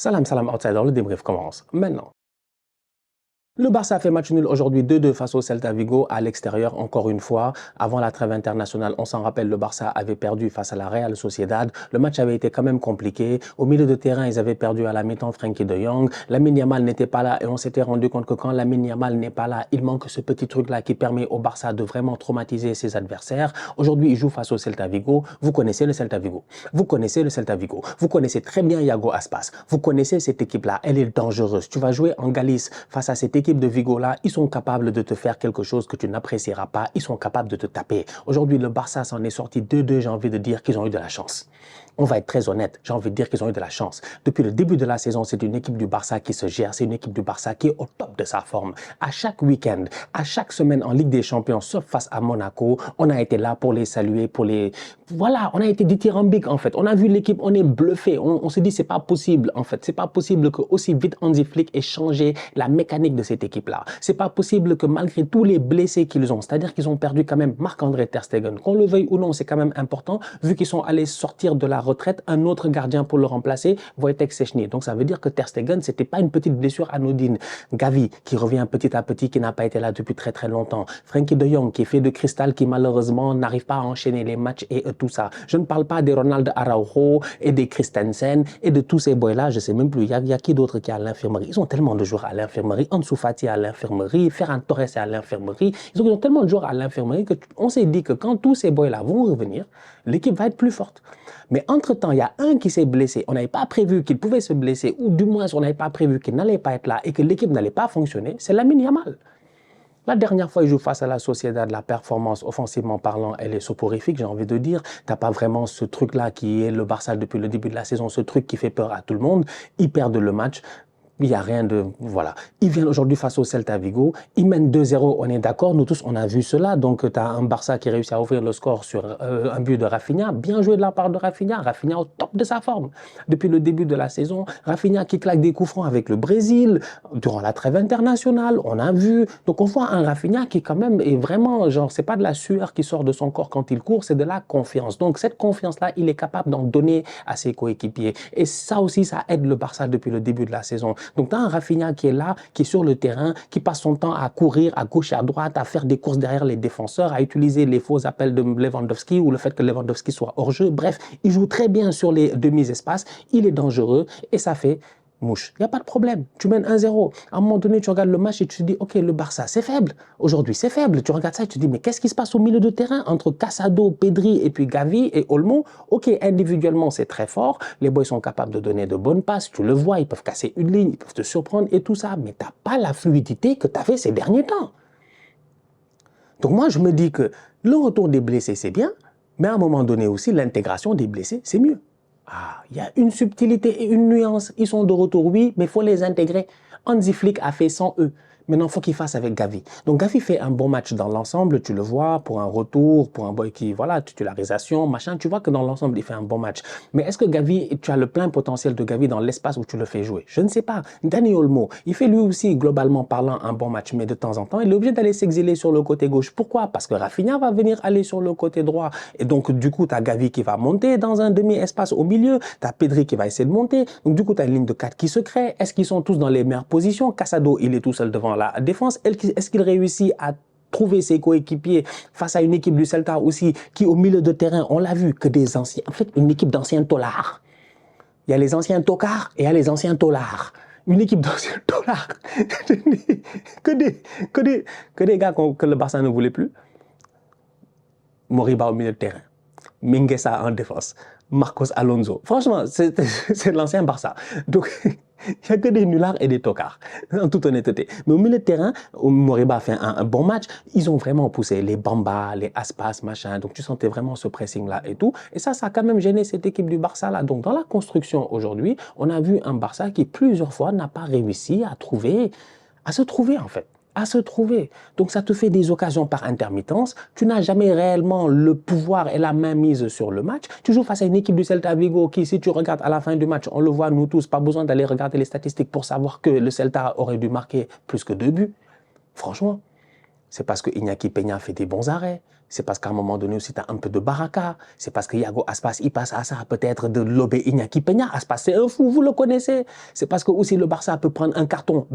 Salam, salam, outsider, le débrief commence maintenant. Le Barça a fait match nul aujourd'hui 2-2 face au Celta Vigo à l'extérieur encore une fois. Avant la trêve internationale, on s'en rappelle, le Barça avait perdu face à la Real Sociedad. Le match avait été quand même compliqué. Au milieu de terrain, ils avaient perdu à la mi-temps Frenkie de Jong. Lamine Yamal n'était pas là et on s'était rendu compte que quand Lamine Yamal n'est pas là, il manque ce petit truc-là qui permet au Barça de vraiment traumatiser ses adversaires. Aujourd'hui, il joue face au Celta Vigo. Vous connaissez le Celta Vigo. Vous connaissez le Celta Vigo. Vous connaissez très bien Iago Aspas. Vous connaissez cette équipe-là. Elle est dangereuse. Tu vas jouer en Galice face à cette équipe de Vigo-là, ils sont capables de te faire quelque chose que tu n'apprécieras pas. Ils sont capables de te taper. Aujourd'hui, le Barça s'en est sorti 2-2. J'ai envie de dire qu'ils ont eu de la chance. On va être très honnête, j'ai envie de dire qu'ils ont eu de la chance. Depuis le début de la saison, c'est une équipe du Barça qui se gère, c'est une équipe du Barça qui est au top de sa forme. À chaque week-end, à chaque semaine en Ligue des Champions, sauf face à Monaco, on a été là pour les saluer, pour les... Voilà, on a été dithyrambique en fait. On a vu l'équipe, on est bluffé. On se dit c'est pas possible en fait. C'est pas possible que aussi vite Hansi Flick ait changé la mécanique de cette équipe-là. C'est pas possible que malgré tous les blessés qu'ils ont, c'est-à-dire qu'ils ont perdu quand même Marc-André Ter Stegen, qu'on le veuille ou non, c'est quand même important, vu qu'ils sont allés sortir de la retraite, un autre gardien pour le remplacer, Wojtek Szczęsny. Donc ça veut dire que Ter Stegen, c'était pas une petite blessure anodine. Gavi, qui revient petit à petit, qui n'a pas été là depuis très très longtemps. Frenkie de Jong, qui est fait de cristal, qui malheureusement n'arrive pas à enchaîner les matchs et tout ça. Je ne parle pas des Ronald Araujo et des Christensen et de tous ces boys-là, je sais même plus. Il y a qui d'autre qui est à l'infirmerie? Ils ont tellement de joueurs à l'infirmerie. Ansu Fati à l'infirmerie, Ferran Torres est à l'infirmerie. Ils ont tellement de joueurs à l'infirmerie qu'on s'est dit que quand tous ces boys-là vont revenir, l'équipe va être plus forte. Mais entre-temps, il y a un qui s'est blessé. On n'avait pas prévu qu'il pouvait se blesser, ou du moins on n'avait pas prévu qu'il n'allait pas être là et que l'équipe n'allait pas fonctionner. C'est Lamine Yamal. La dernière fois, il joue face à la Sociedad, la performance, offensivement parlant, elle est soporifique, j'ai envie de dire. T'as pas vraiment ce truc-là qui est le Barça depuis le début de la saison, ce truc qui fait peur à tout le monde. Ils perdent le match. Il n'y a rien de... Voilà. Ils viennent aujourd'hui face au Celta Vigo. Ils mènent 2-0, on est d'accord. Nous tous, on a vu cela. Donc, tu as un Barça qui réussit à ouvrir le score sur un but de Rafinha. Bien joué de la part de Rafinha. Rafinha au top de sa forme. Depuis le début de la saison, Rafinha qui claque des coups francs avec le Brésil. Durant la trêve internationale, on a vu. Donc, on voit un Rafinha qui quand même est vraiment... Genre, c'est pas de la sueur qui sort de son corps quand il court, c'est de la confiance. Donc, cette confiance-là, il est capable d'en donner à ses coéquipiers. Et ça aussi, ça aide le Barça depuis le début de la saison. Donc, tu as un Rafinha qui est là, qui est sur le terrain, qui passe son temps à courir à gauche et à droite, à faire des courses derrière les défenseurs, à utiliser les faux appels de Lewandowski ou le fait que Lewandowski soit hors jeu. Bref, il joue très bien sur les demi-espaces, il est dangereux et ça fait mouche. Il n'y a pas de problème. Tu mènes 1-0. À un moment donné, tu regardes le match et tu te dis, OK, le Barça, c'est faible. Aujourd'hui, c'est faible. Tu regardes ça et tu te dis, mais qu'est-ce qui se passe au milieu de terrain entre Casado, Pedri et puis Gavi et Olmo? OK, individuellement, c'est très fort. Les boys sont capables de donner de bonnes passes. Tu le vois, ils peuvent casser une ligne, ils peuvent te surprendre et tout ça. Mais tu n'as pas la fluidité que tu avais ces derniers temps. Donc moi, je me dis que le retour des blessés, c'est bien. Mais à un moment donné aussi, l'intégration des blessés, c'est mieux. Ah, il y a une subtilité et une nuance. Ils sont de retour, oui, mais il faut les intégrer. Hansi Flick a fait sans eux. Maintenant, il faut qu'il fasse avec Gavi. Donc, Gavi fait un bon match dans l'ensemble, tu le vois, pour un retour, pour un boy qui, voilà, titularisation, machin, tu vois que dans l'ensemble, il fait un bon match. Mais est-ce que Gavi, tu as le plein potentiel de Gavi dans l'espace où tu le fais jouer? Je ne sais pas. Dani Olmo, il fait lui aussi, globalement parlant, un bon match, mais de temps en temps, il est obligé d'aller s'exiler sur le côté gauche. Pourquoi? Parce que Rafinha va venir aller sur le côté droit. Et donc, du coup, tu as Gavi qui va monter dans un demi-espace au milieu, tu as Pedri qui va essayer de monter. Donc, du coup, tu as une ligne de 4 qui se crée. Est-ce qu'ils sont tous dans les meilleures positions? Casado, il est tout seul devant la défense. Est-ce qu'il réussit à trouver ses coéquipiers face à une équipe du Celta aussi qui, au milieu de terrain, on l'a vu, que des anciens, en fait, une équipe d'anciens tolards. Il y a les anciens tocards et il y a les anciens tolards. Une équipe d'anciens tolards. que des gars que le Barça ne voulait plus. Moriba au milieu de terrain. Mingueza en défense. Marcos Alonso. Franchement, c'est l'ancien Barça. Donc, il n'y a que des nullards et des tocards, en toute honnêteté. Mais au milieu de terrain, Moriba a fait un bon match. Ils ont vraiment poussé les Bamba, les Aspas, machin. Donc, tu sentais vraiment ce pressing-là et tout. Et ça a quand même gêné cette équipe du Barça-là. Donc, dans la construction aujourd'hui, on a vu un Barça qui, plusieurs fois, n'a pas réussi à se trouver, en fait. À se trouver. Donc, ça te fait des occasions par intermittence. Tu n'as jamais réellement le pouvoir et la main mise sur le match. Tu joues face à une équipe du Celta Vigo qui, si tu regardes à la fin du match, on le voit nous tous, pas besoin d'aller regarder les statistiques pour savoir que le Celta aurait dû marquer plus que 2 buts. Franchement. C'est parce que Iñaki Peña fait des bons arrêts. C'est parce qu'à un moment donné aussi, tu as un peu de baraka. C'est parce que Iago Aspas, il passe à ça, peut-être de lober Iñaki Peña. Aspas, c'est un fou, vous le connaissez. C'est parce que aussi le Barça peut prendre un carton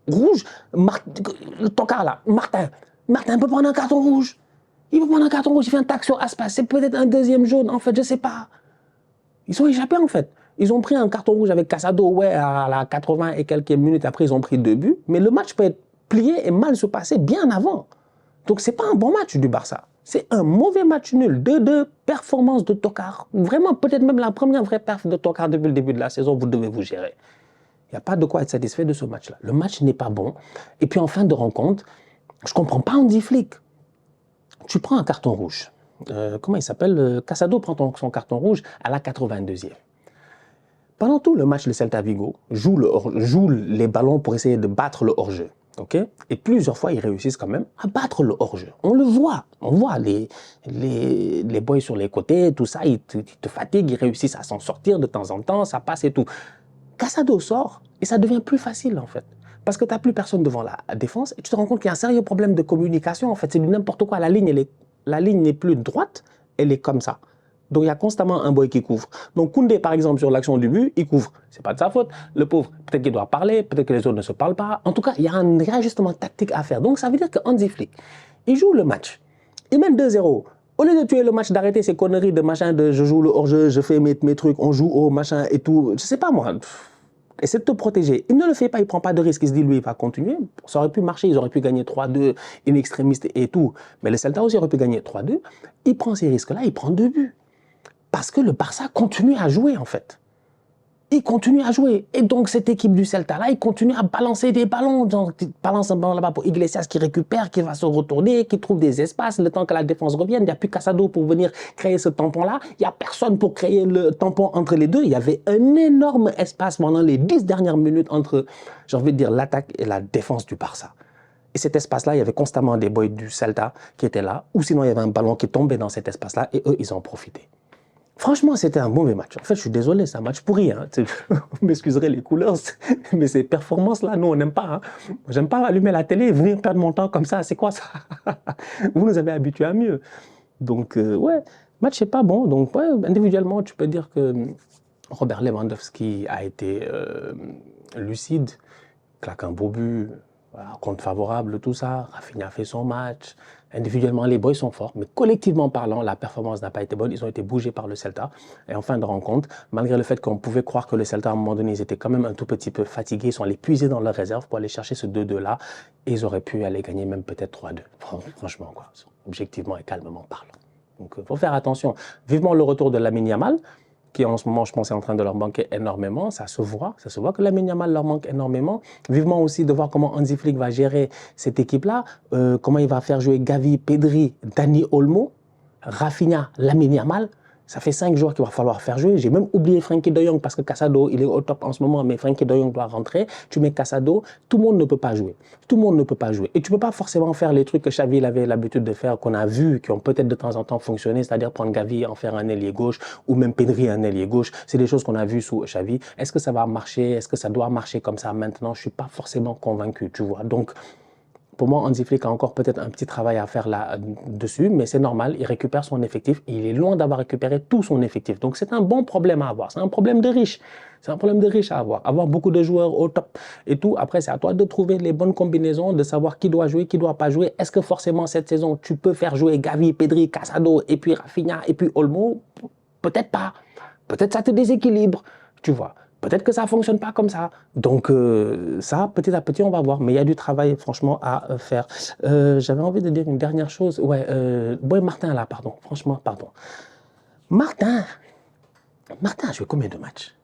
rouge. Le tocard là, Martin peut prendre un carton rouge. Il peut prendre un carton rouge, il fait un tac sur Aspas. C'est peut-être un deuxième jaune, en fait, je ne sais pas. Ils sont échappés, en fait. Ils ont pris un carton rouge avec Casado, ouais, à la 80 et quelques minutes après, ils ont pris 2 buts. Mais le match peut être plié et mal se passer bien avant. Donc, ce n'est pas un bon match du Barça. C'est un mauvais match nul. 2-2, performance de Tokar. Vraiment, peut-être même la première vraie perf de Tokar depuis le début de la saison, vous devez vous gérer. Il n'y a pas de quoi être satisfait de ce match-là. Le match n'est pas bon. Et puis, en fin de rencontre, je ne comprends pas Hansi Flick. Tu prends un carton rouge. Comment il s'appelle? Casado prend son carton rouge à la 82e. Pendant tout le match, le Celta Vigo joue les ballons pour essayer de battre le hors-jeu. Okay? Et plusieurs fois, ils réussissent quand même à battre le hors-jeu. On le voit. On voit les boys sur les côtés, tout ça, ils te fatiguent, ils réussissent à s'en sortir de temps en temps, ça passe et tout. Casado sort et ça devient plus facile en fait. Parce que tu n'as plus personne devant la défense et tu te rends compte qu'il y a un sérieux problème de communication. En fait, c'est du n'importe quoi. La ligne n'est plus droite, elle est comme ça. Donc, il y a constamment un boy qui couvre. Donc, Koundé, par exemple, sur l'action du but, il couvre. Ce n'est pas de sa faute. Le pauvre, peut-être qu'il doit parler, peut-être que les autres ne se parlent pas. En tout cas, il y a un réajustement tactique à faire. Donc, ça veut dire que Hansi Flick, il joue le match. Il mène 2-0. Au lieu de tuer le match, d'arrêter ces conneries de machin, de je joue le hors-jeu, je fais mes trucs, on joue au machin et tout. Je ne sais pas, moi. Essaie de te protéger. Il ne le fait pas, il ne prend pas de risque. Il se dit, lui, il va continuer. Ça aurait pu marcher, ils auraient pu gagner 3-2, in extrémiste et tout. Mais le Celta aussi aurait pu gagner 3-2. Il prend ces risques-là, il prend 2 buts. Parce que le Barça continue à jouer, en fait. Il continue à jouer. Et donc, cette équipe du Celta, là, il continue à balancer des ballons. Donc, il balance un ballon là-bas pour Iglesias qui récupère, qui va se retourner, qui trouve des espaces. Le temps que la défense revienne, il n'y a plus Casado pour venir créer ce tampon-là. Il n'y a personne pour créer le tampon entre les deux. Il y avait un énorme espace pendant les 10 dernières minutes entre, j'ai envie de dire, l'attaque et la défense du Barça. Et cet espace-là, il y avait constamment des boys du Celta qui étaient là. Ou sinon, il y avait un ballon qui tombait dans cet espace-là et eux, ils en profitaient. Franchement, c'était un mauvais match. En fait, je suis désolé, c'est un match pourri. Hein. Vous m'excuserez les couleurs, mais ces performances-là, nous, on n'aime pas. Hein. J'aime pas allumer la télé et venir perdre mon temps comme ça. C'est quoi ça? Vous nous avez habitués à mieux. Donc, ouais, le match n'est pas bon. Donc, ouais, individuellement, tu peux dire que Robert Lewandowski a été lucide, claque un beau but, voilà, compte favorable, tout ça. Rafinha a fait son match. Individuellement, les boys sont forts, mais collectivement parlant, la performance n'a pas été bonne. Ils ont été bougés par le Celta. Et en fin de rencontre, malgré le fait qu'on pouvait croire que le Celta, à un moment donné, ils étaient quand même un tout petit peu fatigués, ils sont allés puiser dans leur réserve pour aller chercher ce 2-2-là. Et ils auraient pu aller gagner même peut-être 3-2. Franchement, quoi. Objectivement et calmement parlant. Donc, il faut faire attention. Vivement le retour de Lamine Yamal, qui en ce moment, je pense, est en train de leur manquer énormément. Ça se voit que Lamine Yamal leur manque énormément. Vivement aussi de voir comment Hansi Flick va gérer cette équipe-là, comment il va faire jouer Gavi, Pedri, Dani Olmo, Rafinha, Lamine Yamal. Ça fait 5 joueurs qu'il va falloir faire jouer. J'ai même oublié Frenkie de Jong parce que Casado, il est au top en ce moment, mais Frenkie de Jong doit rentrer. Tu mets Casado, tout le monde ne peut pas jouer. Tout le monde ne peut pas jouer. Et tu ne peux pas forcément faire les trucs que Xavi avait l'habitude de faire, qu'on a vu, qui ont peut-être de temps en temps fonctionné, c'est-à-dire prendre Gavi, en faire un ailier gauche, ou même Pedri, un ailier gauche. C'est des choses qu'on a vues sous Xavi. Est-ce que ça va marcher? Est-ce que ça doit marcher comme ça maintenant? Je ne suis pas forcément convaincu, tu vois. Donc, pour moi, Hansi Flick a encore peut-être un petit travail à faire là-dessus, mais c'est normal, il récupère son effectif et il est loin d'avoir récupéré tout son effectif. Donc c'est un bon problème à avoir, c'est un problème de riche. C'est un problème de riche à avoir. Avoir beaucoup de joueurs au top et tout. Après, c'est à toi de trouver les bonnes combinaisons, de savoir qui doit jouer, qui ne doit pas jouer. Est-ce que forcément cette saison, tu peux faire jouer Gavi, Pedri, Casado et puis Rafinha et puis Olmo? Peut-être pas. Peut-être ça te déséquilibre, tu vois. Peut-être que ça ne fonctionne pas comme ça. Donc, ça, petit à petit, on va voir. Mais il y a du travail, franchement, à faire. J'avais envie de dire une dernière chose. Ouais, Boy Martin, là, pardon. Franchement, pardon. Martin a joué combien de matchs?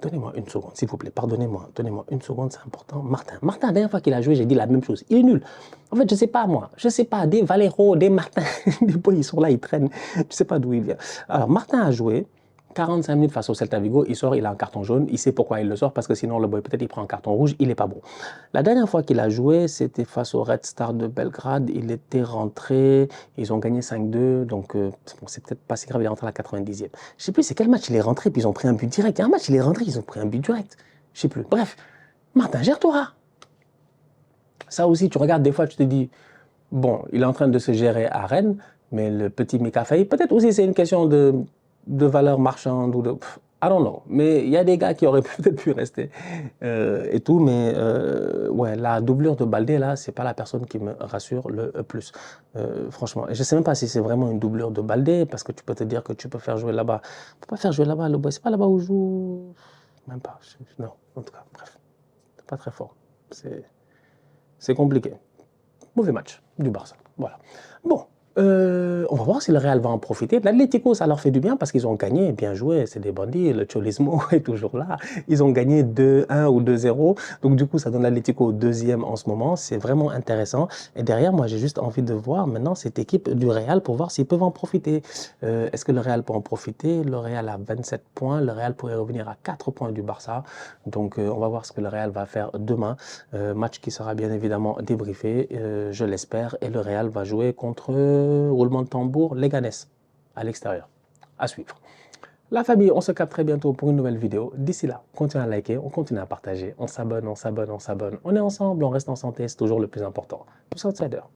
Donnez-moi une seconde, s'il vous plaît. Pardonnez-moi. Donnez-moi une seconde, c'est important. Martin, la dernière fois qu'il a joué, j'ai dit la même chose. Il est nul. En fait, je ne sais pas, moi. Je ne sais pas. Des Valero, des Martin, des boys, ils sont là, ils traînent. Je ne sais pas d'où il vient. Alors, Martin a joué 45 minutes face au Celta Vigo, il sort, il a un carton jaune, il sait pourquoi il le sort, parce que sinon le boy peut-être il prend un carton rouge, il n'est pas bon. La dernière fois qu'il a joué, c'était face au Red Star de Belgrade, il était rentré, ils ont gagné 5-2, donc bon, c'est peut-être pas si grave, il est rentré à la 90e. Je ne sais plus c'est quel match il est rentré, puis ils ont pris un but direct. Il y a un match, il est rentré, ils ont pris un but direct. Je ne sais plus. Bref, Martin, gère-toi. Ça aussi, tu regardes des fois, tu te dis, Bon, il est en train de se gérer à Rennes, mais le petit Mika Faye, peut-être aussi c'est une question de valeur marchande ou de... I don't know. Mais il y a des gars qui auraient peut-être pu rester et tout. Mais ouais, la doublure de Baldé, là, c'est pas la personne qui me rassure le plus. Franchement. Et je sais même pas si c'est vraiment une doublure de Baldé, parce que tu peux te dire que tu peux faire jouer là-bas. Tu peux pas faire jouer là-bas, le boy. C'est pas là-bas où joue... Même pas. Non, en tout cas, bref. C'est pas très fort. C'est compliqué. Mauvais match du Barça. Voilà. Bon, on va voir si le Real va en profiter. L'Atlético, ça leur fait du bien parce qu'ils ont gagné. Bien joué, c'est des bandits. Le Cholismo est toujours là. Ils ont gagné 2-1 ou 2-0. Donc, du coup, ça donne l'Atlético deuxième en ce moment. C'est vraiment intéressant. Et derrière, moi, j'ai juste envie de voir maintenant cette équipe du Real pour voir s'ils peuvent en profiter. Est-ce que le Real peut en profiter? Le Real a 27 points. Le Real pourrait revenir à 4 points du Barça. Donc, on va voir ce que le Real va faire demain. Match qui sera bien évidemment débriefé, je l'espère. Et le Real va jouer contre roulement de tambour Leganés à l'extérieur. À suivre. La famille, on se capte très bientôt pour une nouvelle vidéo. D'ici là, continuez à liker, on continue à partager, on s'abonne, on s'abonne, on s'abonne. On est ensemble, on reste en santé, c'est toujours le plus important. Tous outsiders.